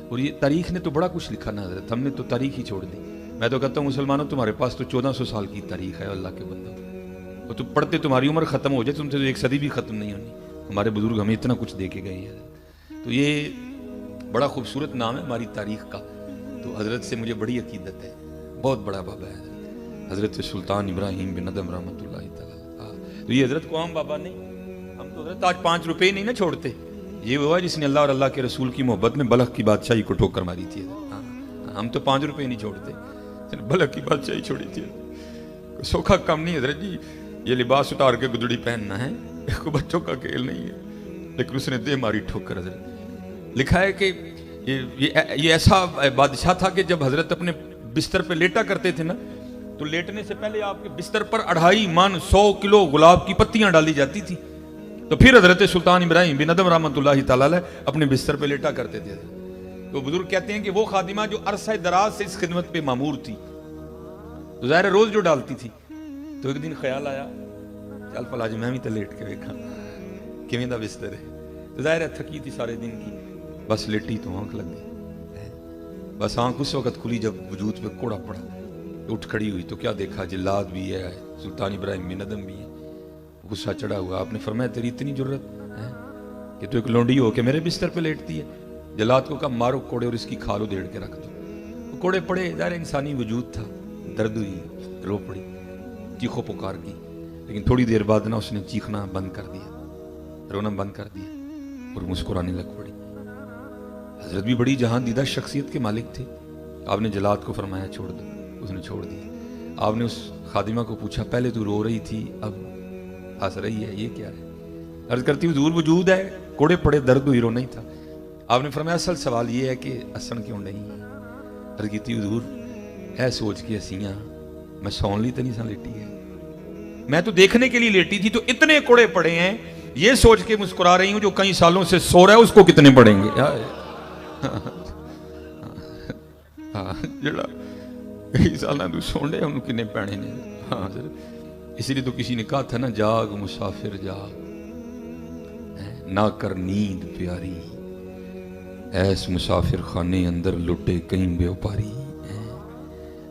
اور یہ تاریخ نے تو بڑا کچھ لکھا نا حضرت, ہم نے تو تاریخ ہی چھوڑ دی. میں تو کہتا ہوں مسلمانوں تمہارے پاس تو 1400 سال کی تاریخ ہے اللہ کے بندوں, اور تو پڑھتے تمہاری عمر ختم ہو جائے تم سے تو ایک صدی بھی ختم نہیں ہونی. ہمارے بزرگ ہمیں اتنا کچھ دے کے گئے ہیں. تو یہ بڑا خوبصورت نام ہے ہماری تاریخ کا. تو حضرت سے مجھے بڑی عقیدت ہے, بہت بڑا بابا ہے حضرت سلطان ابراہیم بن ادم رحمۃ اللہ تعالی. تو یہ حضرت کو عام بابا نہیں, ہم تو حضرت آج 5 روپے نہیں نہ چھوڑتے. یہ وہ ہے جس نے اللہ اور اللہ کے رسول کی محبت میں بلخ کی بادشاہی کو ٹھوکر ماری تھی. ہم تو 5 روپے نہیں چھوڑتے, بلخ کی بادشاہی چھوڑی تھی. سوکھا کم نہیں حضرت جی, یہ لباس اتار کے گدڑی پہننا ہے, کوئی بچوں کا کھیل نہیں ہے, لیکن اس نے دے ماری ٹھوکر. حضرت لکھا ہے کہ یہ ایسا بادشاہ تھا کہ جب حضرت اپنے بستر پہ لیٹا کرتے تھے نا, تو لیٹنے سے پہلے آپ کے بستر پر 2.5 من 100 کلو گلاب کی پتیاں ڈالی جاتی تھی. تو پھر حضرت سلطان ابراہیم بن ادم رحمۃ اللہ تعالی اپنے بستر پہ لیٹا کرتے تھے. تو بزرگ کہتے ہیں کہ وہ خادمہ جو عرصہ دراز سے اس خدمت پہ مامور تھی, تو ظاہر روز جو ڈالتی تھی, تو ایک دن خیال آیا چل پلا جی میں بھی تو لیٹ کے دیکھا کیویں دا بستر ہے. تو ظاہر ہے تھکی تھی سارے دن کی, بس لیٹی تو آنکھ لگ گئی. بس آنکھ اس وقت کھلی جب وجود پہ کوڑا پڑا, اٹھ کھڑی ہوئی تو کیا دیکھا, جلاد بھی ہے, سلطان ابراہیم بن ادم بھی ہے. غصہ چڑھا ہوا, آپ نے فرمایا تیری اتنی جرت ہے کہ تو ایک لونڈی ہو کے میرے بستر پہ لیٹتی ہے. جلاد کو کہا مارو کوڑے اور اس کی کھال ادھیڑ کے رکھ دو. وہ کوڑے پڑے, ظاہر انسانی وجود تھا, درد ہوئی, رو پڑی, چیخو پکار کی. لیکن تھوڑی دیر بعد نا اس نے چیخنا بند کر دیا, رونا بند کر دیا اور مسکرانے لگ پڑی. حضرت بھی بڑی جہاں دیدہ شخصیت کے مالک تھے. آپ نے جلاد کو فرمایا چھوڑ دو, اس نے چھوڑ دیا. آپ نے اس خادمہ کو پوچھا پہلے تو رو رہی تھی اب ہنس رہی ہے, یہ کیا ہے؟ عرض کرتی حضور وجود ہے, کوڑے پڑے, درد ہوئی, رونا ہی تھا. آپ نے فرمایا اصل سوال یہ ہے کہ ہسن کیوں نہیں؟ عرض کیتی حضور ہے سوچ کے ہسیاں, میں سون لی تو نہیں سا لیٹی ہے, میں تو دیکھنے کے لیے لیٹی تھی. تو اتنے کوڑے پڑے ہیں یہ سوچ کے مسکرا رہی ہوں جو کئی سالوں سے سو رہا ہے اس کو کتنے پڑیں گے. جڑا کئی سالوں تو سو رہے انہوں کتنے پینے نے. ہاں سر, اسی لیے تو کسی نے کہا تھا نا, جاگ مسافر جاگ, نہ کر نیند پیاری, ایس مسافر خانے اندر لٹے کہیں بے اوپاری.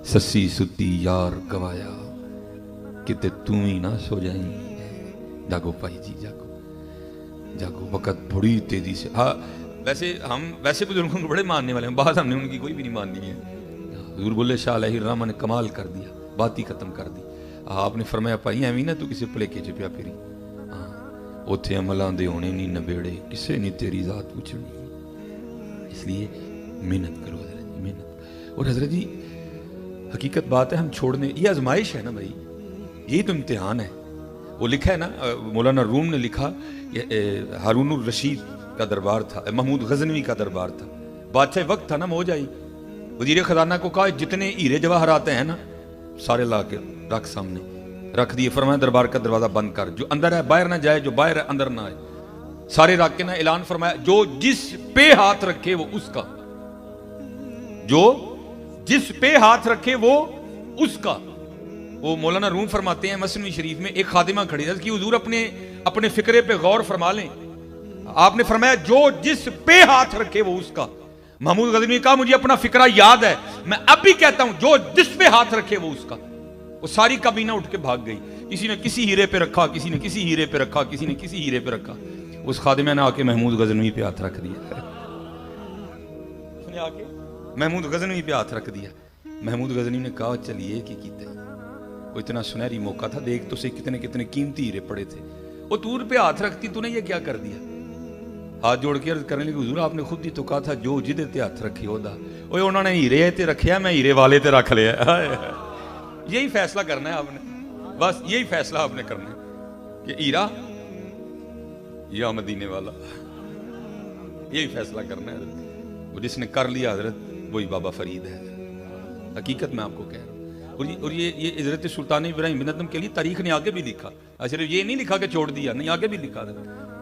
سسی ستی یار گوایا کتے تم ہی نہ سو جائیں. جاگو بھائی جی جاگو, جاگو, وقت بڑی تیزی سے. ہاں ویسے بزرگوں کو بڑے ماننے والے ہیں, بات ہم نے ان کی کوئی بھی نہیں ماننی ہے. حضور بولے شاہ علیہ الرحمہ نے کمال کر دیا, بات ہی ختم کر دی. آپ نے فرمایا پائی ایویں نہ تو کسی پلیکے چ پیا پھری, ہاں اوتھے عملاں دے ہونے نہیں نبیڑے, کسے نہیں تیری ذات پوچھنی. اس لیے محنت کرو حضرت جی, محنت. اور حضرت جی حقیقت بات ہے, ہم چھوڑنے, یہ آزمائش ہے نا بھائی, یہی تو امتحان ہے. وہ لکھا ہے نا, مولانا روم نے لکھا, ہارون الرشید کا دربار تھا, محمود غزنوی کا دربار تھا, بادشاہ وقت تھا نا موجائی. وزیر خزانہ کو کہا جتنے ہیرے جواہرات ہیں نا سارے لا کے رکھ سامنے, رکھ دیے. فرمایا دربار کا دروازہ بند کر, جو اندر ہے باہر نہ جائے, جو باہر ہے اندر نہ آئے. سارے رکھ کے نا اعلان فرمایا جو جس پہ ہاتھ رکھے وہ اس کا, جو جس پہ ہاتھ رکھے وہ اس کا. وہ مولانا روم فرماتے ہیں مثنوی شریف میں, ایک خادمہ کھڑی ہے کہ حضور اپنے فکرے پہ غور فرما لیں. آپ نے فرمایا جو جس پہ ہاتھ رکھے وہ اس کا. محمود غزنوی نے کہا مجھے اپنا فکرہ یاد ہے, میں اب بھی کہتا ہوں جو جس پہ ہاتھ رکھے وہ اس کا. وہ ساری کابینہ اٹھ کے بھاگ گئی, کسی نے کسی ہیرے پہ رکھا, کسی نے کسی ہیرے پہ رکھا, کسی نے کسی ہیرے پہ رکھا. اس خادمہ نے آ کے محمود غزنوی پہ ہاتھ رکھ دیا, اس نے آ کے محمود غزنوی پہ ہاتھ رکھ دیا. محمود غزنوی نے کہا چلیے کی کیتے, وہ اتنا سنہری موقع تھا, دیکھ تو سے کتنے کتنے قیمتی ہیرے پڑے تھے. وہ تور پہ ہاتھ رکھتی, تو نے یہ کیا کر دیا؟ ہاتھ جوڑ کے عرض کرنے لگی حضور آپ نے خود ہی تو کہا تھا جو جدے تے ہاتھ رکھے ہودا. اوے انہوں نے ہیرے تے رکھیا, میں ہیرے والے تے رکھ لیا. یہی فیصلہ کرنا ہے آپ نے, بس یہی فیصلہ آپ نے کرنا ہے کہ ہیرا یا مدینے والا, یہی فیصلہ کرنا ہے. وہ جس نے کر لیا حضرت وہی بابا فرید ہے. حقیقت میں آپ کو کہہ رہا ہوں. اور یہ حضرت سلطان ابراہیم بن ادم کے لیے تاریخ نے آگے بھی لکھا, صرف یہ نہیں لکھا کہ چھوڑ دیا, نہیں آگے بھی لکھا.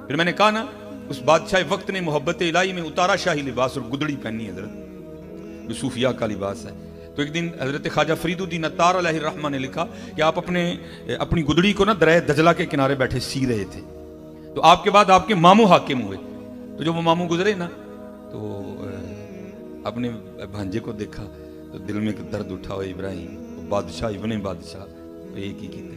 پھر میں نے کہا نا اس بادشاہ وقت نے محبت الہی میں اتارا شاہی لباس اور گدڑی پہنی حضرت, جو صوفیاء کا لباس ہے. تو ایک دن حضرت خواجہ فرید الدین عطار علیہ الرحمہ نے لکھا کہ آپ اپنی گدڑی کو نا دریا دجلہ کے کنارے بیٹھے سی رہے تھے. تو آپ کے بعد آپ کے ماموں حاکم ہوئے. تو جب وہ ماموں گزرے نا تو اپنے بھانجے کو دیکھا تو دل میں ایک درد اٹھا. ابراہیم بادشاہ ابن بادشاہ ایک ہی کیتے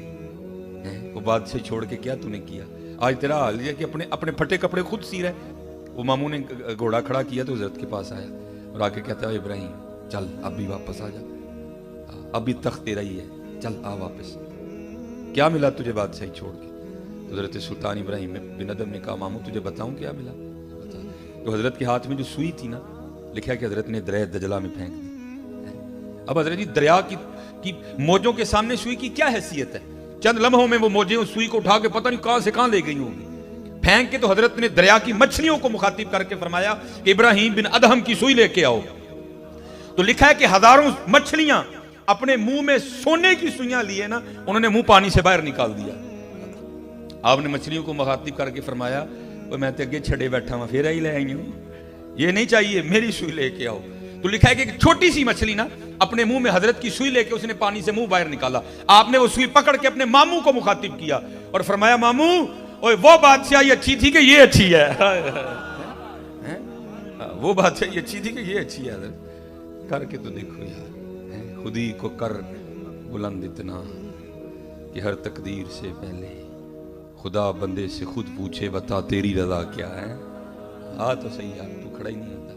ہیں. وہ بادشاہ چھوڑ کے کیا تو نے کیا؟ آج تیرا حال یہ کہ اپنے پھٹے کپڑے خود سی رہے. وہ ماموں نے گھوڑا کھڑا کیا تو حضرت کے پاس آیا اور آ کے کہتا ہے ابراہیم چل اب بھی واپس آ جا, اب بھی تخت تیرا ہی ہے, چل آ واپس. کیا ملا تجھے بادشاہی چھوڑ کے؟ حضرت سلطان ابراہیم بن ادم نے کہا ماموں تجھے بتاؤں کیا ملا؟ بتا. تو حضرت کے ہاتھ میں جو سوئی تھی نا, لکھا کہ حضرت نے دریا دجلہ میں پھینک دی. اب حضرت جی دریا کی موجوں کے سامنے سوئی کی کیا حیثیت ہے؟ چند لمحوں میں وہ موجیں اس سوئی کو اٹھا کے پتہ نہیں کہاں سے کہاں لے گئی ہوگی. پھینک کے تو حضرت نے دریا کی مچھلیوں کو مخاطب کر کے فرمایا کہ ابراہیم بن ادہم کی سوئی لے کے آؤ. تو لکھا ہے کہ ہزاروں مچھلیاں اپنے منہ میں سونے کی سوئیاں لیے نا, انہوں نے منہ پانی سے باہر نکال دیا. آپ نے مچھلیوں کو مخاطب کر کے فرمایا میں تو اگے چھڑے بیٹھا ہوں پھر ہی لے آئی ہوں, یہ نہیں چاہیے, میری سوئی لے کے آؤ. تو لکھا ہے کہ ایک چھوٹی سی مچھلی نا اپنے منہ میں حضرت کی سوئی لے کے اس نے پانی سے منہ باہر نکالا. آپ نے وہ سوئی پکڑ کے اپنے ماموں کو مخاطب کیا اور فرمایا ماموں وہ بادشاہی اچھی تھی کہ یہ اچھی ہے؟ وہ بادشاہی اچھی تھی کہ یہ اچھی ہے؟ کر کے تو دیکھو یار, خودی کو کر بلند اتنا کہ ہر تقدیر سے پہلے خدا بندے سے خود پوچھے بتا تیری رضا کیا ہے. تو صحیح یار, تو کھڑا ہی نہیں ہوتا.